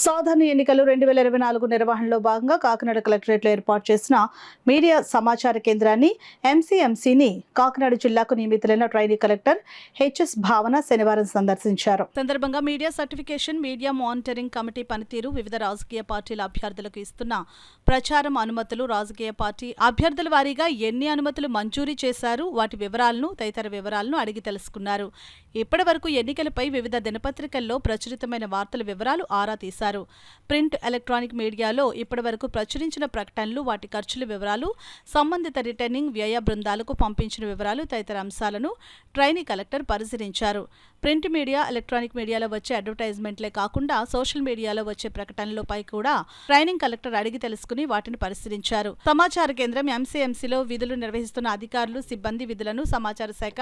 సాధారణ ఎన్నికలు 2024 నిర్వహణలో భాగంగా కాకినాడ కలెక్టరేట్లో ఏర్పాటు చేసిన మీడియా సమాచార కేంద్రాన్ని ఎంసీఎంసీని కాకినాడ జిల్లాకు నియమితులైన ట్రైనీ కలెక్టర్ హెచ్ఎస్ భావన శనివారం సందర్శించారు. సందర్భంగా media certification, media monitoring committee పనితీరు, వివిధ రాజకీయ పార్టీల అభ్యర్థులకు ఇస్తున్న ప్రచారం అనుమతులు, రాజకీయ పార్టీ అభ్యర్థుల వారీగా ఎన్ని అనుమతులు మంజూరీ చేశారు, వాటి వివరాలను, తదితర వివరాలను అడిగి తెలుసుకున్నారు. ఇప్పటి వరకు ఎన్నికలపై వివిధ దినపత్రికల్లో ప్రచురితమైన వార్తల వివరాలు ఆరా తీశారు. ప్రింట్, ఎలక్ట్రానిక్ మీడియాలో ఇప్పటివరకు ప్రచురించిన ప్రకటనలు, వాటి ఖర్చుల వివరాలు, సంబంధిత రిటర్నింగ్ వ్యయ బృందాలకు పంపించిన వివరాలు తదితర అంశాలను ట్రైనీ కలెక్టర్ పరిశీలించారు. ప్రింట్ మీడియా, ఎలక్ట్రానిక్ మీడియాలో వచ్చే అడ్వర్టైజ్మెంట్లే కాకుండా సోషల్ మీడియాలో వచ్చే ప్రకటనలపై కూడా ట్రైనింగ్ కలెక్టర్ అడిగి తెలుసుకుని వాటిని పరిశీలించారు. సమాచార కేంద్రం ఎంసీఎంసీలో విధులు నిర్వహిస్తున్న అధికారులు, సిబ్బంది విధులను సమాచార శాఖ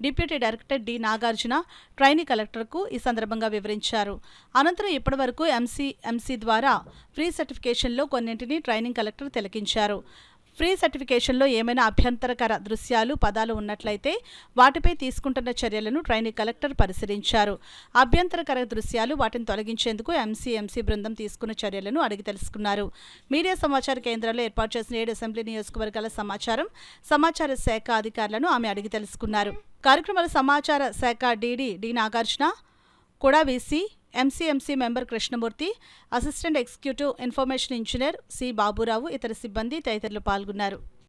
deputy director D Nagarjuna trainee కలెక్టర్కు ఈ సందర్భంగా వివరించారు. అనంతరం ఇప్పటివరకు ఎంసీఎంసీ ద్వారా ఫ్రీ సర్టిఫికేషన్లో కొన్నింటిని ట్రైనింగ్ కలెక్టర్ తిలకించారు. ఫ్రీ సర్టిఫికేషన్లో ఏమైనా అభ్యంతరకర దృశ్యాలు, పదాలు ఉన్నట్లయితే వాటిపై తీసుకుంటున్న చర్యలను ట్రైనింగ్ కలెక్టర్ పరిశీలించారు. అభ్యంతరకర దృశ్యాలు, వాటిని తొలగించేందుకు ఎంసీఎంసీ బృందం తీసుకున్న చర్యలను అడిగి తెలుసుకున్నారు. మీడియా సమాచార కేంద్రాల్లో ఏర్పాటు చేసిన 7 అసెంబ్లీ నియోజకవర్గాల సమాచార శాఖ అధికారులను ఆమె అడిగి తెలుసుకున్నారు. కార్యక్రమాల సమాచార శాఖ డీడీ డి నాగార్జున, కూడా VC, MCMC member Krishnamurthy, assistant executive information engineer C Baburao, ఇతర సిబ్బంది తదితరులు పాల్గొన్నారు.